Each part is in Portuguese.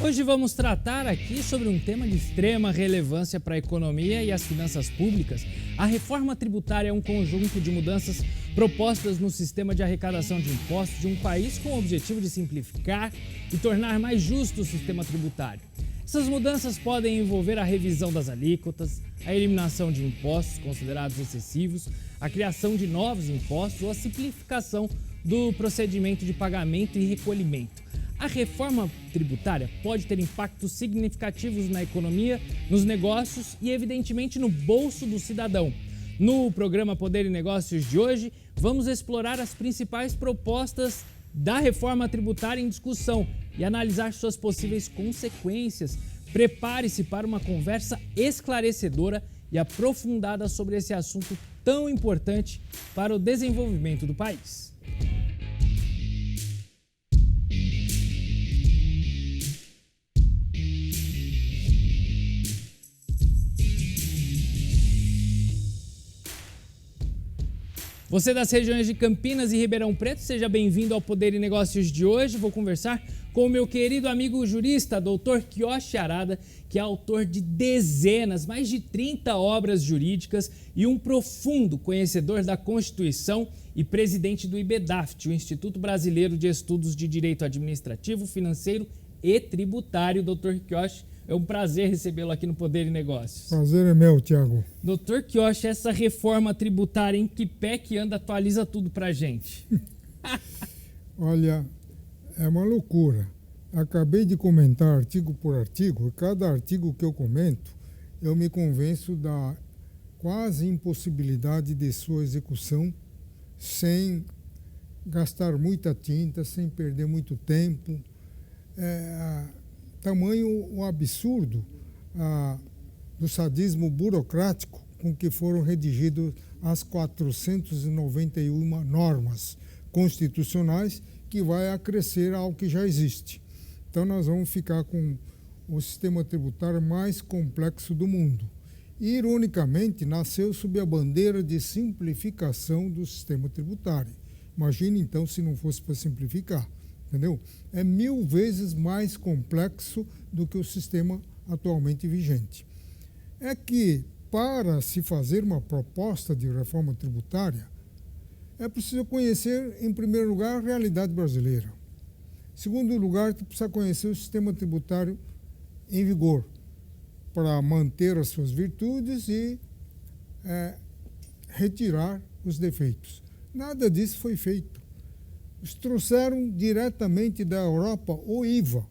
Hoje vamos tratar aqui sobre um tema de extrema relevância para a economia e as finanças públicas. A reforma tributária é um conjunto de mudanças propostas no sistema de arrecadação de impostos de um país com o objetivo de simplificar e tornar mais justo o sistema tributário. Essas mudanças podem envolver a revisão das alíquotas, a eliminação de impostos considerados excessivos, a criação de novos impostos ou a simplificação do procedimento de pagamento e recolhimento. A reforma tributária pode ter impactos significativos na economia, nos negócios e, evidentemente, no bolso do cidadão. No programa Poder e Negócios de hoje, vamos explorar as principais propostas da reforma tributária em discussão e analisar suas possíveis consequências. Prepare-se para uma conversa esclarecedora e aprofundada sobre esse assunto tão importante para o desenvolvimento do país. Você das regiões de Campinas e Ribeirão Preto, seja bem-vindo ao Poder e Negócios de hoje. Vou conversar com o meu querido amigo jurista, Dr. Kiyoshi Arada, que é autor de dezenas, mais de 30 obras jurídicas e um profundo conhecedor da Constituição e presidente do IBDAFT, o Instituto Brasileiro de Estudos de Direito Administrativo, Financeiro e Tributário. Dr. Kiyoshi, é um prazer recebê-lo aqui no Poder e Negócios. Prazer é meu, Tiago. Doutor Kiyoshi, essa reforma tributária em que pé que anda atualiza tudo pra gente? Olha, é uma loucura. Acabei de comentar artigo por artigo, e cada artigo que eu comento, eu me convenço da quase impossibilidade de sua execução sem gastar muita tinta, sem perder muito tempo. Tamanho o absurdo do sadismo burocrático com que foram redigidas as 491 normas constitucionais que vai acrescer ao que já existe. Então nós vamos ficar com o sistema tributário mais complexo do mundo. E, ironicamente, nasceu sob a bandeira de simplificação do sistema tributário. Imagine então se não fosse para simplificar. Entendeu? É 1000 vezes mais complexo do que o sistema atualmente vigente. É que, para se fazer uma proposta de reforma tributária, é preciso conhecer, em primeiro lugar, a realidade brasileira. Em segundo lugar, precisa conhecer o sistema tributário em vigor, para manter as suas virtudes e retirar os defeitos. Nada disso foi feito. Eles trouxeram diretamente da Europa o IVA,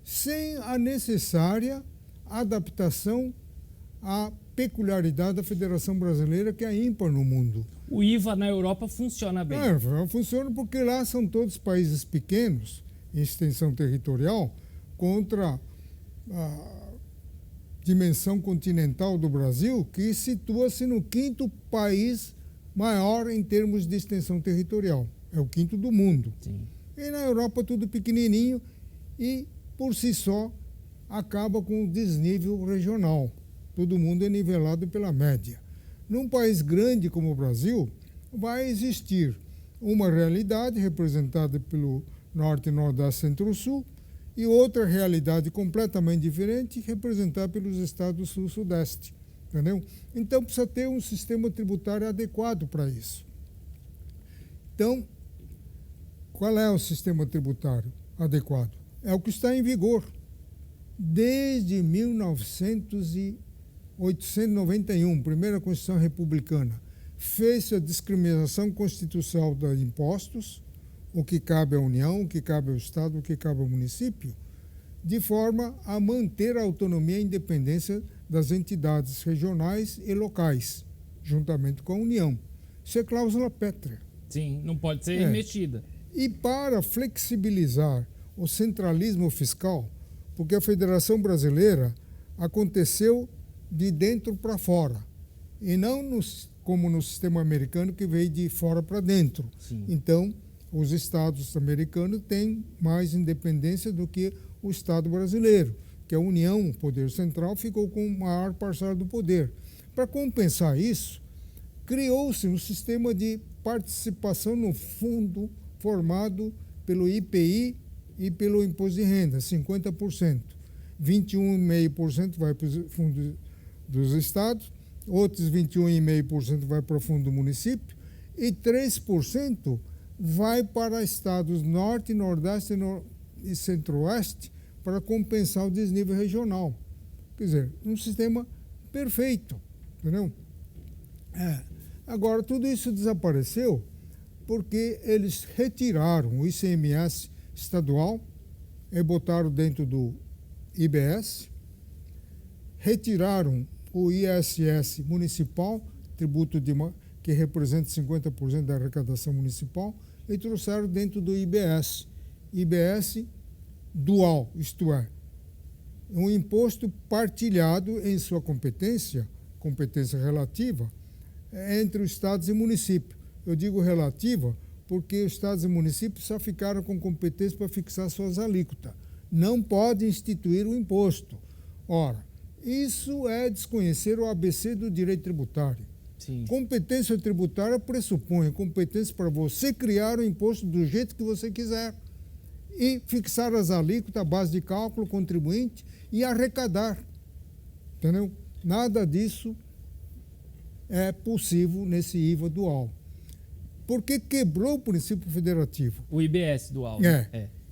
sem a necessária adaptação à peculiaridade da Federação Brasileira, que é ímpar no mundo. O IVA na Europa funciona bem. Funciona porque lá são todos países pequenos, em extensão territorial, contra a dimensão continental do Brasil, que situa-se no 5º país maior em termos de extensão territorial. É o 5º do mundo. Sim. E na Europa tudo pequenininho e, por si só, acaba com o desnível regional. Todo mundo é nivelado pela média. Num país grande como o Brasil, vai existir uma realidade representada pelo Norte, Nordeste, Centro-Sul e outra realidade completamente diferente representada pelos estados do Sul e Sudeste. Entendeu? Então precisa ter um sistema tributário adequado para isso. Então, qual é o sistema tributário adequado? É o que está em vigor desde 1891, primeira Constituição Republicana. Fez-se a discriminação constitucional de impostos, o que cabe à União, o que cabe ao Estado, o que cabe ao município, de forma a manter a autonomia e a independência das entidades regionais e locais, juntamente com a União. Isso é cláusula pétrea. Sim, não pode ser mexida. E para flexibilizar o centralismo fiscal, porque a Federação Brasileira aconteceu de dentro para fora, e não como no sistema americano, que veio de fora para dentro. Sim. Então, os estados americanos têm mais independência do que o Estado brasileiro, que a União, o poder central, ficou com maior parcela do poder. Para compensar isso, criou-se um sistema de participação no fundo formado pelo IPI e pelo imposto de renda, 50%. 21,5% vai para o fundo dos estados, outros 21,5% vai para o fundo do município e 3% vai para estados norte, nordeste e centro-oeste para compensar o desnível regional. Quer dizer, um sistema perfeito, entendeu? Agora, tudo isso desapareceu porque eles retiraram o ICMS estadual e botaram dentro do IBS, retiraram o ISS municipal, tributo que representa 50% da arrecadação municipal, e trouxeram dentro do IBS. IBS dual, isto é, um imposto partilhado em sua competência relativa, entre os estados e municípios. Eu digo relativa porque os estados e municípios só ficaram com competência para fixar suas alíquotas. Não pode instituir o imposto. Ora, isso é desconhecer o ABC do direito tributário. Sim. Competência tributária pressupõe competência para você criar o imposto do jeito que você quiser e fixar as alíquotas, a base de cálculo, contribuinte e arrecadar. Entendeu? Nada disso é possível nesse IVA dual. Porque quebrou o princípio federativo. O IBS dual.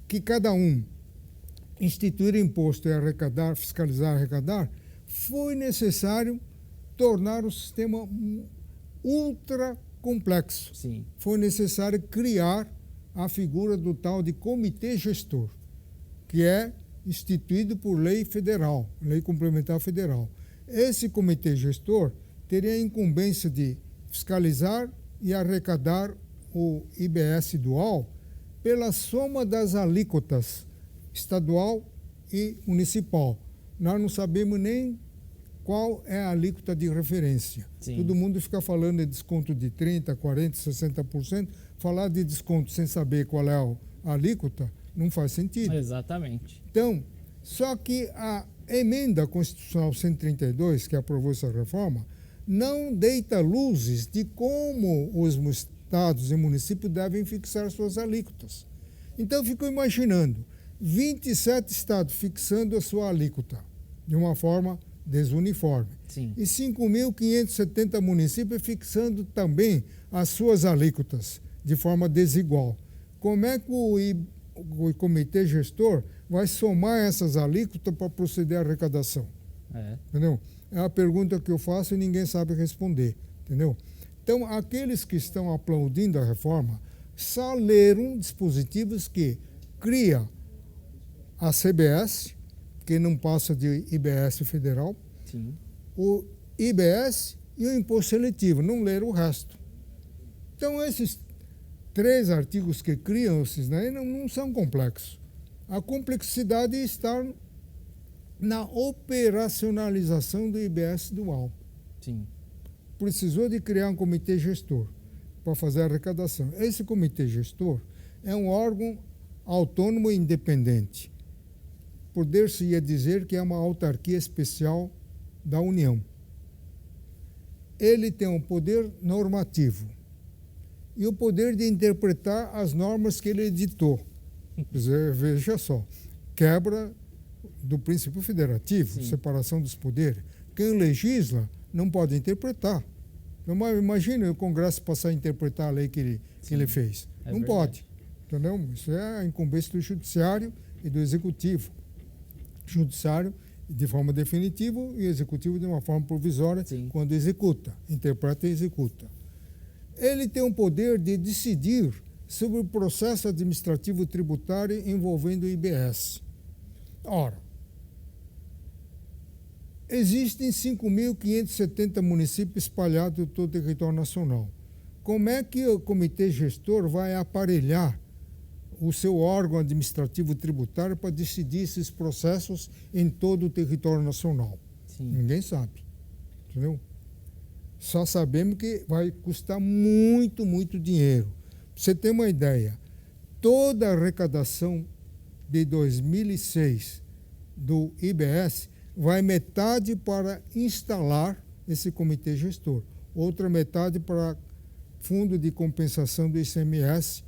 Que cada um instituir imposto e arrecadar, fiscalizar, arrecadar, foi necessário tornar o sistema ultra complexo. Sim. Foi necessário criar a figura do tal de comitê gestor, que é instituído por lei federal, lei complementar federal. Esse comitê gestor teria a incumbência de fiscalizar e arrecadar o IBS dual pela soma das alíquotas estadual e municipal. Nós não sabemos nem qual é a alíquota de referência. Sim. Todo mundo fica falando de desconto de 30%, 40%, 60%. Falar de desconto sem saber qual é a alíquota não faz sentido. Exatamente. Então, só que a emenda constitucional 132, que aprovou essa reforma, não deita luzes de como os estados e municípios devem fixar suas alíquotas. Então, eu fico imaginando 27 estados fixando a sua alíquota de uma forma desuniforme. Sim. E 5.570 municípios fixando também as suas alíquotas de forma desigual. Como é que o comitê gestor vai somar essas alíquotas para proceder à arrecadação? Entendeu? É a pergunta que eu faço e ninguém sabe responder. Entendeu? Então, aqueles que estão aplaudindo a reforma só leram dispositivos que cria a CBS, que não passa de IBS federal, Sim. o IBS e o imposto seletivo, não leram o resto. Então, esses 3 artigos que criam esses daí não são complexos. A complexidade está na operacionalização do IBS dual. Sim. Precisou de criar um comitê gestor para fazer a arrecadação. Esse comitê gestor é um órgão autônomo e independente. Poder-se-ia dizer que é uma autarquia especial da União. Ele tem um poder normativo e o poder de interpretar as normas que ele editou. Quer dizer, veja só, quebra do princípio federativo, Sim. separação dos poderes. Quem legisla não pode interpretar. Imagina o Congresso passar a interpretar a lei que ele fez. Não verdade. pode. Entendeu? Isso é a incumbência do Judiciário e do Executivo. Judiciário de forma definitiva e Executivo de uma forma provisória. Sim. Quando executa, interpreta e executa. Ele tem o poder de decidir sobre o processo administrativo tributário envolvendo o IBS. Ora, existem 5.570 municípios espalhados em todo o território nacional. Como é que o comitê gestor vai aparelhar o seu órgão administrativo tributário para decidir esses processos em todo o território nacional? Sim. Ninguém sabe. Entendeu? Só sabemos que vai custar muito, muito dinheiro. Para você ter uma ideia, toda a arrecadação de 2006 do IBS vai metade para instalar esse comitê gestor, outra metade para fundo de compensação do ICMS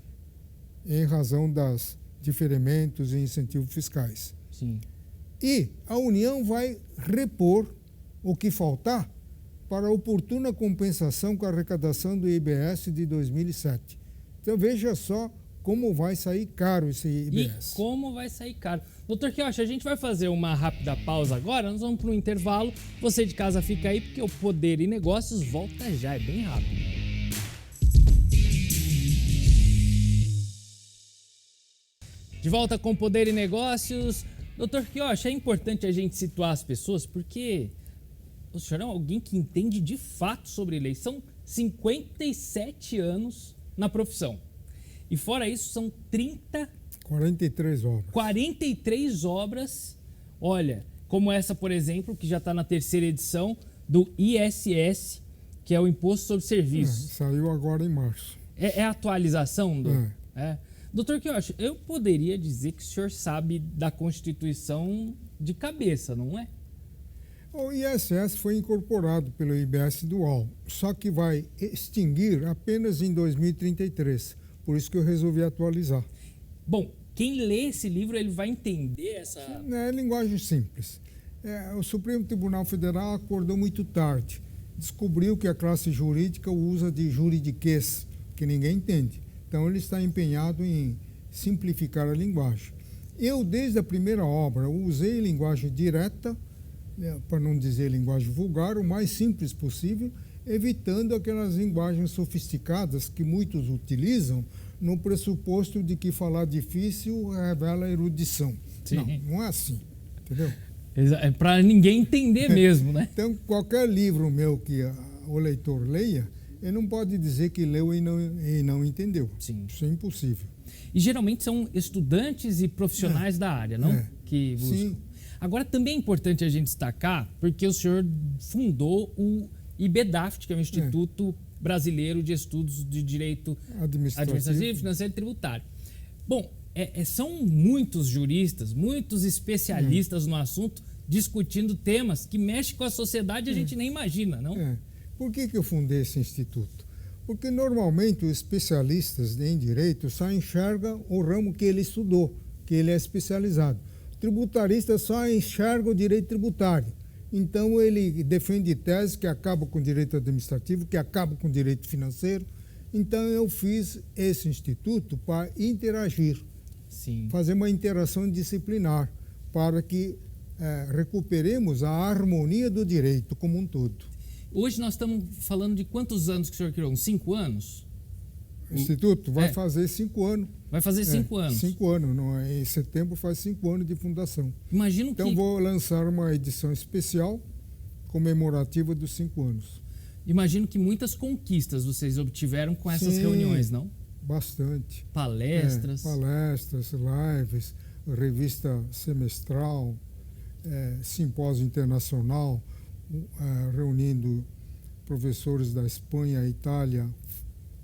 em razão das diferimentos e incentivos fiscais. Sim. E a União vai repor o que faltar para a oportuna compensação com a arrecadação do IBS de 2007. Então veja só como vai sair caro esse IBS. E como vai sair caro. Doutor Quiocha, a gente vai fazer uma rápida pausa agora, nós vamos para um intervalo. Você de casa fica aí porque o Poder e Negócios volta já, é bem rápido. De volta com Poder e Negócios. Doutor Quiocha, é importante a gente situar as pessoas porque o senhor é alguém que entende de fato sobre lei. São 57 anos na profissão. E fora isso, são 43 obras. 43 obras, olha, como essa, por exemplo, que já está na 3ª edição do ISS, que é o Imposto sobre Serviços. Saiu agora em março. É a atualização do... Doutor Quiocha, eu poderia dizer que o senhor sabe da Constituição de cabeça, não é? O ISS foi incorporado pelo IBS Dual, só que vai extinguir apenas em 2033. Por isso que eu resolvi atualizar. Bom, quem lê esse livro, ele vai entender essa... É linguagem simples. O Supremo Tribunal Federal acordou muito tarde. Descobriu que a classe jurídica usa de juridiquês, que ninguém entende. Então, ele está empenhado em simplificar a linguagem. Eu, desde a primeira obra, usei linguagem direta, para não dizer linguagem vulgar, o mais simples possível, evitando aquelas linguagens sofisticadas que muitos utilizam no pressuposto de que falar difícil revela erudição. Sim. Não é assim, entendeu? É para ninguém entender mesmo, né? Então, qualquer livro meu que o leitor leia, ele não pode dizer que leu e não entendeu. Sim. Isso é impossível. E geralmente são estudantes e profissionais da área, não? Que buscam. Sim. Agora, também é importante a gente destacar, porque o senhor fundou o IBDAFT, que é o Instituto Brasileiro de Estudos de Direito Administrativo, Financeiro e Tributário. Bom, são muitos juristas, muitos especialistas no assunto, discutindo temas que mexem com a sociedade e a gente nem imagina, não? Por que eu fundei esse instituto? Porque normalmente os especialistas em direito só enxergam o ramo que ele estudou, que ele é especializado. O tributarista só enxerga o direito tributário. Então, ele defende tese que acaba com o direito administrativo, que acaba com o direito financeiro. Então, eu fiz esse instituto para interagir, fazer uma interação disciplinar, para que recuperemos a harmonia do direito como um todo. Hoje nós estamos falando de quantos anos que o senhor criou? Uns 5 anos? O Instituto vai fazer 5 anos. Vai fazer 5 anos? 5 anos. Em setembro faz 5 anos de fundação. Imagino então, vou lançar uma edição especial comemorativa dos 5 anos. Imagino que muitas conquistas vocês obtiveram com essas reuniões, não? Bastante. Palestras. Palestras, lives, revista semestral, simpósio internacional, reunindo professores da Espanha, Itália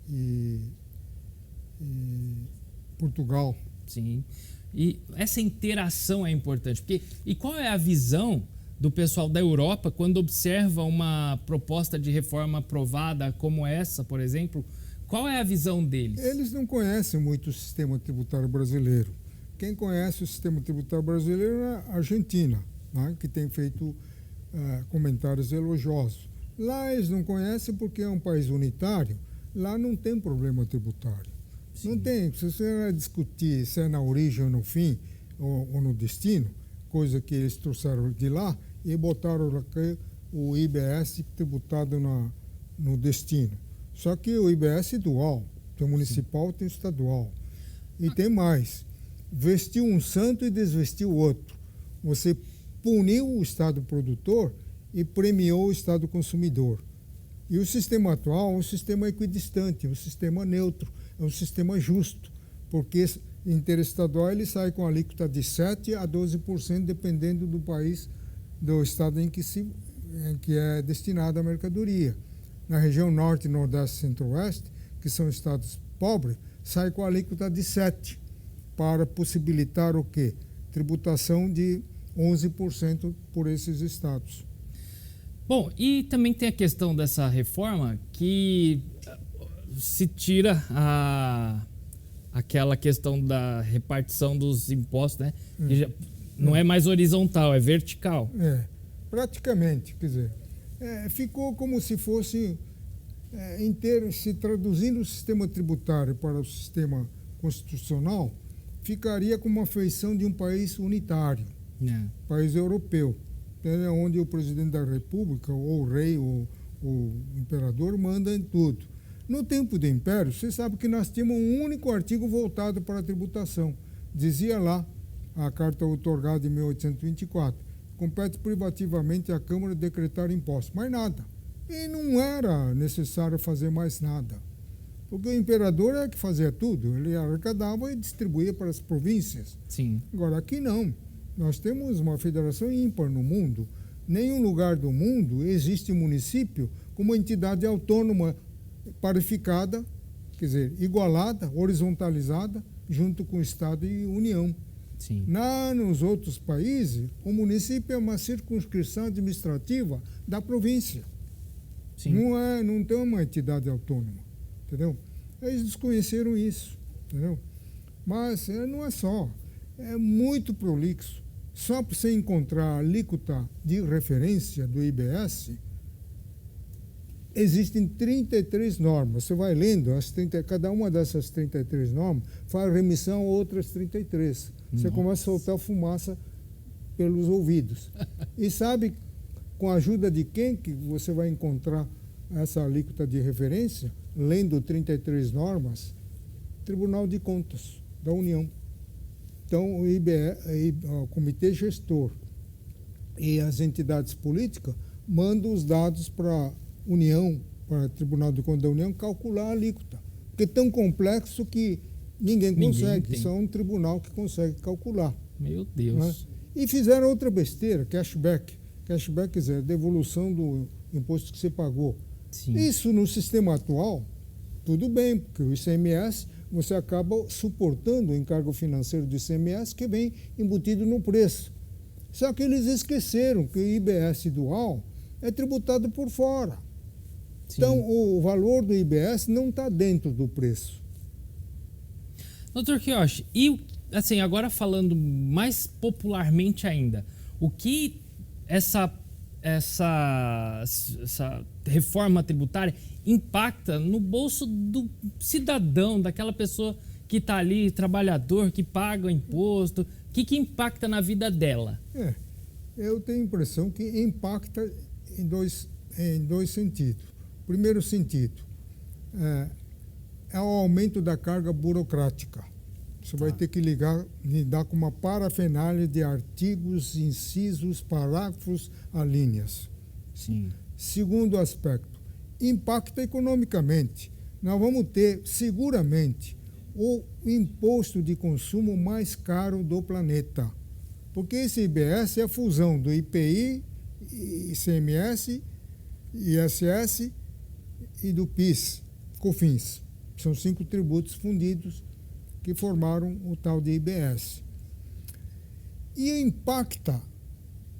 e Portugal. Sim. E essa interação é importante. E qual é a visão do pessoal da Europa quando observa uma proposta de reforma aprovada como essa, por exemplo? Qual é a visão deles? Eles não conhecem muito o sistema tributário brasileiro. Quem conhece o sistema tributário brasileiro é a Argentina, né, que tem feito comentários elogiosos. Lá eles não conhecem porque é um país unitário. Lá não tem problema tributário. Sim. Não tem. Se você vai discutir se é na origem ou no fim, ou no destino, coisa que eles trouxeram de lá e botaram aqui o IBS tributado no destino. Só que o IBS é dual. Tem o municipal, tem o estadual. E tem mais. Vestiu um santo e desvestiu o outro. Você puniu o Estado produtor e premiou o Estado consumidor. E o sistema atual é um sistema equidistante, um sistema neutro, é um sistema justo, porque interestadual ele sai com alíquota de 7% a 12%, dependendo do país, do estado em que é destinada a mercadoria. Na região norte, nordeste e centro-oeste, que são estados pobres, sai com alíquota de 7%, para possibilitar o quê? Tributação de 11% por esses estados. Bom, e também tem a questão dessa reforma que se tira aquela questão da repartição dos impostos, né? Que já não é mais horizontal, é vertical. Praticamente, quer dizer, ficou como se fosse inteiro, se traduzindo o sistema tributário para o sistema constitucional, ficaria com uma feição de um país unitário, país europeu, onde o presidente da República, ou o rei, ou o imperador, manda em tudo. No tempo do Império, você sabe que nós tínhamos um único artigo voltado para a tributação. Dizia lá, a carta outorgada em 1824, compete privativamente à Câmara decretar impostos, mais nada. E não era necessário fazer mais nada, porque o imperador é que fazia tudo, ele arrecadava e distribuía para as províncias. Sim. Agora, aqui não. Nós temos uma federação ímpar no mundo. Nenhum lugar do mundo existe município com uma entidade autônoma parificada, quer dizer, igualada, horizontalizada, junto com o Estado e União. Sim. Nos outros países, o município é uma circunscrição administrativa da província. Sim. Não tem uma entidade autônoma, entendeu? Eles desconheceram isso, entendeu? Mas não é só, é muito prolixo. Só para você encontrar a alíquota de referência do IBS, existem 33 normas. Você vai lendo, cada uma dessas 33 normas faz remissão a outras 33. Você começa a soltar fumaça pelos ouvidos. E sabe com a ajuda de quem que você vai encontrar essa alíquota de referência? Lendo 33 normas, Tribunal de Contas da União. Então, o Comitê Gestor e as entidades políticas mandam os dados para a União, para o Tribunal de Contas da União, calcular a alíquota. Porque é tão complexo que ninguém consegue, só um tribunal que consegue calcular. Meu Deus. Né? E fizeram outra besteira, cashback. Cashback, quer dizer, devolução do imposto que você pagou. Sim. Isso no sistema atual, tudo bem, porque o ICMS, você acaba suportando o encargo financeiro do ICMS que vem embutido no preço. Só que eles esqueceram que o IBS dual é tributado por fora. Sim. Então, o valor do IBS não está dentro do preço. Doutor Kiyoshi, e assim, agora falando mais popularmente ainda, o que essa reforma tributária impacta no bolso do cidadão, daquela pessoa que está ali, trabalhador, que paga o imposto? O que impacta na vida dela? Eu tenho a impressão que impacta em dois sentidos. Primeiro sentido, é o aumento da carga burocrática. Você vai ter que lidar com uma parafernália de artigos, incisos, parágrafos, alíneas. Sim. Segundo aspecto, impacta economicamente. Nós vamos ter, seguramente, o imposto de consumo mais caro do planeta. Porque esse IBS é a fusão do IPI, ICMS, ISS e do PIS, COFINS. São 5 tributos fundidos que formaram o tal de IBS. E impacta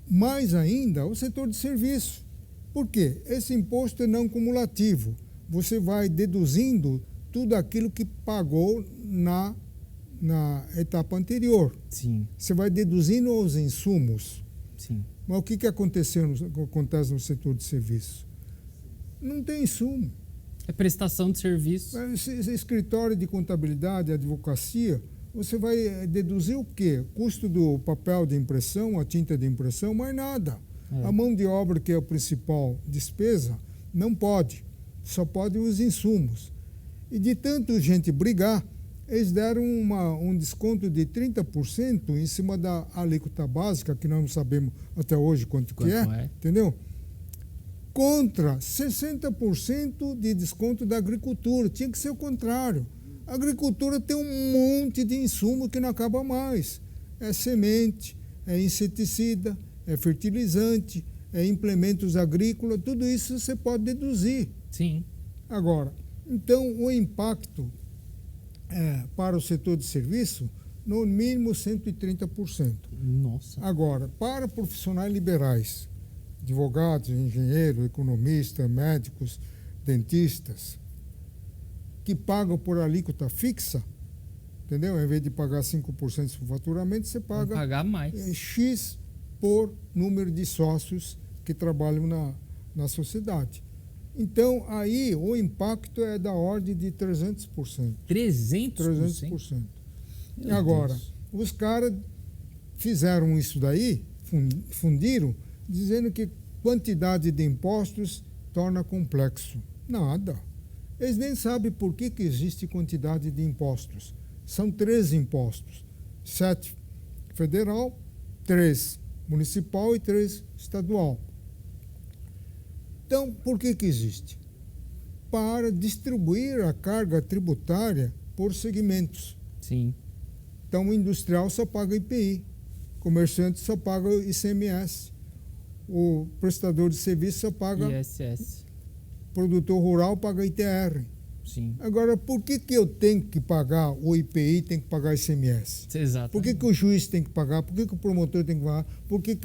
mais ainda o setor de serviço. Por quê? Esse imposto é não cumulativo. Você vai deduzindo tudo aquilo que pagou na etapa anterior. Sim. Você vai deduzindo os insumos. Sim. Mas o que acontece no setor de serviço? Não tem insumo. É prestação de serviço. Esse escritório de contabilidade, advocacia, você vai deduzir o quê? Custo do papel de impressão, a tinta de impressão, mais nada. A mão de obra, que é a principal despesa, não pode. Só pode os insumos. E de tanto gente brigar, eles deram um desconto de 30% em cima da alíquota básica, que nós não sabemos até hoje quanto que é, entendeu? Contra 60% de desconto da agricultura. Tinha que ser o contrário. A agricultura tem um monte de insumo que não acaba mais. É semente, é inseticida, é fertilizante, é implementos agrícolas, tudo isso você pode deduzir. Sim. Agora, então o impacto para o setor de serviço, no mínimo 130%. Nossa. Agora, para profissionais liberais, advogados, engenheiros, economistas, médicos, dentistas, que pagam por alíquota fixa, entendeu? Em vez de pagar 5% do faturamento, você Vai paga pagar mais. X por número de sócios que trabalham na sociedade. Então, aí o impacto é da ordem de 300%. 300%? 300%. Meu Agora, Deus. os caras fizeram isso daí, fundiram, dizendo que quantidade de impostos torna complexo. Nada. Eles nem sabem por que existe quantidade de impostos. São 3 impostos. 7 federal, 3 municipal e 3 estadual. Então, por que existe? Para distribuir a carga tributária por segmentos. Sim. Então, o industrial só paga IPI, o comerciante só paga ICMS, o prestador de serviço só paga, ISS. produtor rural paga ITR. Sim. Agora, por que eu tenho que pagar o IPI, tem que pagar ICMS? Exato. Por que o juiz tem que pagar? Por que o promotor tem que pagar? Por que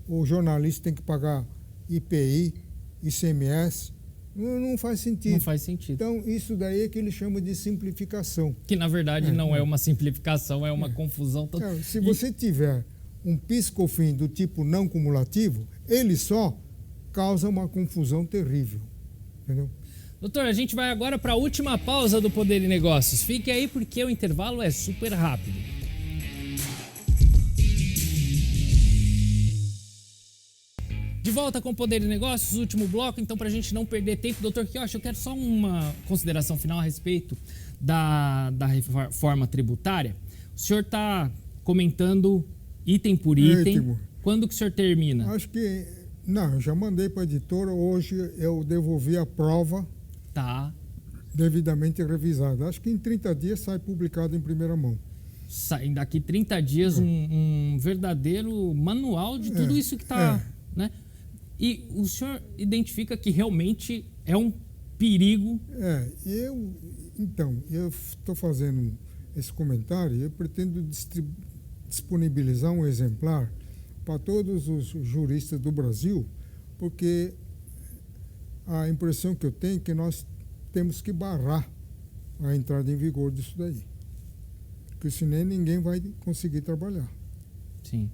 o jornalista tem que pagar IPI, ICMS? Não faz sentido. Não faz sentido. Então, isso daí é que ele chama de simplificação. Que na verdade não é uma simplificação, é uma confusão. Se você tiver um PIS/COFINS do tipo não cumulativo, ele só causa uma confusão terrível. Entendeu? Doutor, a gente vai agora para a última pausa do Poder e Negócios. Fique aí porque o intervalo é super rápido. De volta com o Poder e Negócios, último bloco. Então, para a gente não perder tempo, doutor Quioch, eu quero só uma consideração final a respeito da reforma tributária. O senhor está comentando item por item. Quando que o senhor termina? Acho que... Não, eu já mandei para a editora. Hoje eu devolvi a prova. Tá. Devidamente revisada. Acho que em 30 dias sai publicado em primeira mão. Sai daqui 30 dias um verdadeiro manual de tudo isso que está... Né? E o senhor identifica que realmente é um perigo? Eu estou fazendo esse comentário e eu pretendo disponibilizar um exemplar para todos os juristas do Brasil, porque a impressão que eu tenho é que nós temos que barrar a entrada em vigor disso daí. Porque senão ninguém vai conseguir trabalhar. Sim.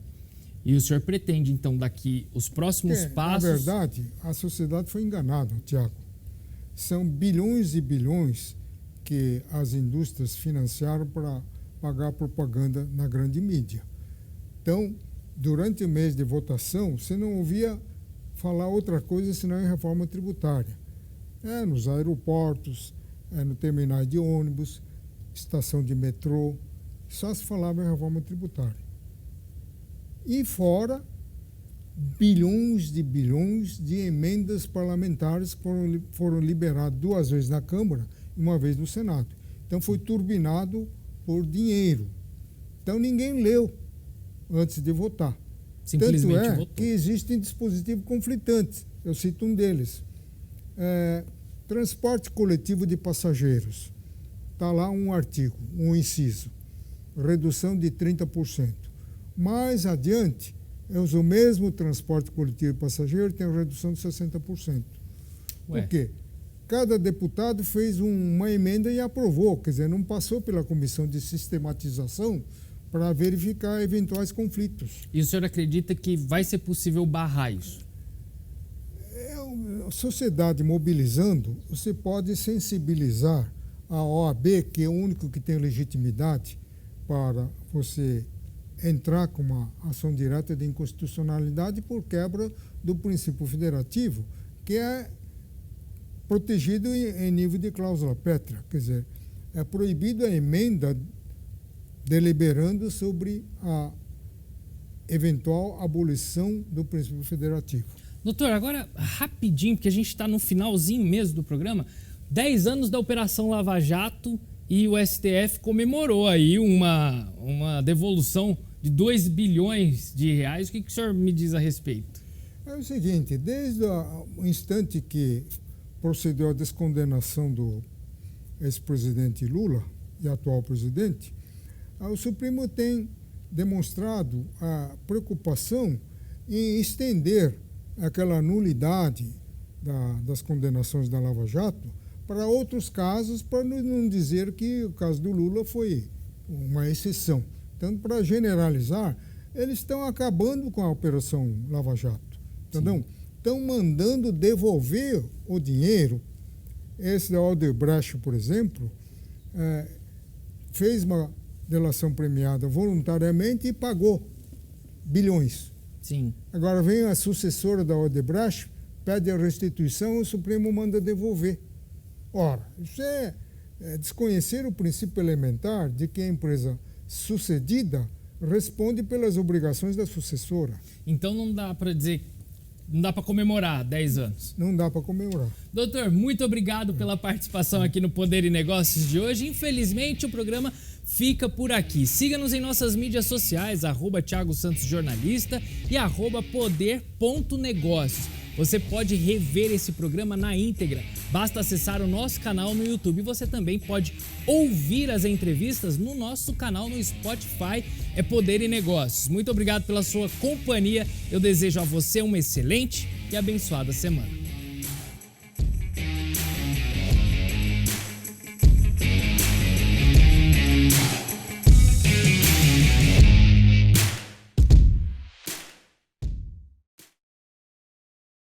E o senhor pretende, então, daqui os próximos passos... Na verdade, a sociedade foi enganada, Tiago. São bilhões e bilhões que as indústrias financiaram para pagar propaganda na grande mídia. Então, durante o mês de votação, você não ouvia falar outra coisa senão em reforma tributária. Nos aeroportos, no terminais de ônibus, estação de metrô, só se falava em reforma tributária. E fora bilhões de emendas parlamentares que foram liberadas 2 vezes na Câmara e 1 vez no Senado. Então foi turbinado por dinheiro. Então ninguém leu antes de votar. Simplesmente Tanto votou. que existem dispositivos conflitantes. Eu cito um deles. Transporte coletivo de passageiros. Está lá um artigo, um inciso. Redução de 30%. Mais adiante, o mesmo transporte coletivo de passageiro tem uma redução de 60%. Por quê? Cada deputado fez uma emenda e aprovou, quer dizer, não passou pela comissão de sistematização para verificar eventuais conflitos. E o senhor acredita que vai ser possível barrar isso? A sociedade mobilizando, você pode sensibilizar a OAB, que é o único que tem legitimidade para você entrar com uma ação direta de inconstitucionalidade por quebra do princípio federativo, que é protegido em nível de cláusula pétrea. Quer dizer, é proibido a emenda deliberando sobre a eventual abolição do princípio federativo. Doutor, agora rapidinho, porque a gente está no finalzinho mesmo do programa, 10 anos da Operação Lava Jato e o STF comemorou aí uma devolução de 2 bilhões de reais. O que o senhor me diz a respeito? É o seguinte, desde o instante que procedeu a descondenação do ex-presidente Lula e atual presidente, o Supremo tem demonstrado a preocupação em estender aquela nulidade das condenações da Lava Jato para outros casos, para não dizer que o caso do Lula foi uma exceção. Então, para generalizar, eles estão acabando com a Operação Lava Jato, entendeu? Estão mandando devolver o dinheiro. Esse da Odebrecht, por exemplo, fez uma delação premiada voluntariamente e pagou bilhões. Sim. Agora vem a sucessora da Odebrecht, pede a restituição e o Supremo manda devolver. Ora, isso é desconhecer o princípio elementar de que a empresa sucedida responde pelas obrigações da sucessora. Então não dá para dizer, não dá para comemorar 10 anos. Não dá para comemorar. Doutor, muito obrigado pela participação aqui no Poder e Negócios de hoje. Infelizmente, o programa fica por aqui. Siga-nos em nossas mídias sociais, @Thiago Santos Jornalista e @poder.negócios. Você pode rever esse programa na íntegra. Basta acessar o nosso canal no YouTube. Você também pode ouvir as entrevistas no nosso canal no Spotify, é Poder e Negócios. Muito obrigado pela sua companhia. Eu desejo a você uma excelente e abençoada semana.